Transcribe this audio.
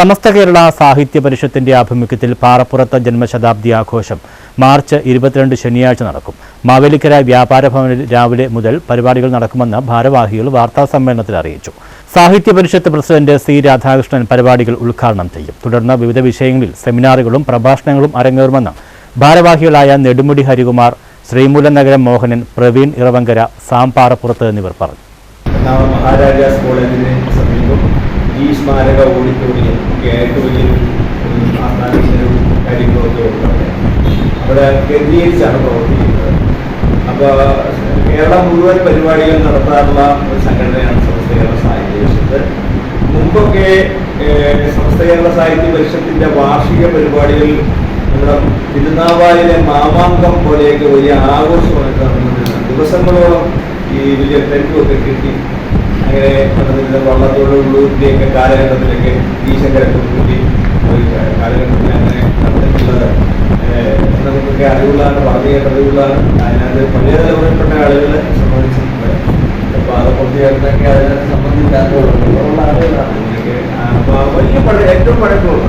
സമസ്ത കേരള സാഹിത്യ പരിഷത്തിന്റെ ആഭിമുഖ്യത്തിൽ പാറപ്പുറത്ത് ജന്മശതാബ്ദി ആഘോഷം മാർച്ച് 22 ശനിയാഴ്ച നടക്കും. മാവേലിക്കര വ്യാപാര ഭവനിൽ രാവിലെ മുതൽ പരിപാടികൾ നടക്കുമെന്ന് ഭാരവാഹികൾ വാർത്താസമ്മേളനത്തിൽ അറിയിച്ചു. സാഹിത്യ പരിഷത്ത് പ്രസിഡന്റ് സി രാധാകൃഷ്ണൻ പരിപാടികൾ ഉദ്ഘാടനം ചെയ്യും. തുടർന്ന് വിവിധ വിഷയങ്ങളിൽ സെമിനാറുകളും പ്രഭാഷണങ്ങളും അരങ്ങേറുമെന്ന് ഭാരവാഹികളായ നെടുമുടി ഹരികുമാർ, ശ്രീമൂലനഗരം മോഹനൻ, പ്രവീൺ ഇറവങ്കര, സാം പാറപ്പുറത്ത് എന്നിവർ പറഞ്ഞു. മഹാരാജാസ് കോളേജിന് സമീപം ഈ സ്മാരക ഓഡിറ്റോറിയം ആയിട്ട് വലിയൊരു ആസ്ഥാനത്തിനും കാര്യങ്ങളൊക്കെ ഉണ്ട്. അവിടെ കേന്ദ്രീകരിച്ചാണ് പ്രവർത്തിക്കുന്നത്. അപ്പോൾ കേരളം മുഴുവൻ പരിപാടികൾ നടത്താറുള്ള ഒരു സംഘടനയാണ് സമസ്ത കേരള സാഹിത്യ പരിഷത്ത്. മുമ്പൊക്കെ സമസ്ത കേരള സാഹിത്യ പരിഷത്തിൻ്റെ വാർഷിക പരിപാടികൾ നമ്മുടെ തിരുനാവായിലെ മാമാങ്കം പോലെയൊക്കെ വലിയ ആഘോഷമായിട്ട് നടന്നിരുന്നത്. ദിവസങ്ങളോളം ഈ വലിയ ടെൻറ്റുമൊക്കെ കിട്ടി അങ്ങനെ വള്ളത്തോടുള്ളൂരിൻ്റെയൊക്കെ കാലഘട്ടത്തിലൊക്കെ ഈശങ്കരൊക്കെ കൂട്ടി ഒരു കാലഘട്ടത്തിൽ അങ്ങനെ നടന്നിട്ടുള്ളത് നമുക്കൊക്കെ അറിവുള്ളതാണ്, പറഞ്ഞു അറിവുള്ളതാണ്. അതിനകത്ത് പഴയ തലമുറയിൽപ്പെട്ട ആളുകളെ സംബന്ധിച്ചിട്ടുണ്ട്. അപ്പോൾ അത് പൂർത്തിയാക്കുന്നൊക്കെ അതിനെ സംബന്ധിക്കാത്ത ആളുകളാണ്. അപ്പോൾ വലിയ ഏറ്റവും പഴക്കമുള്ള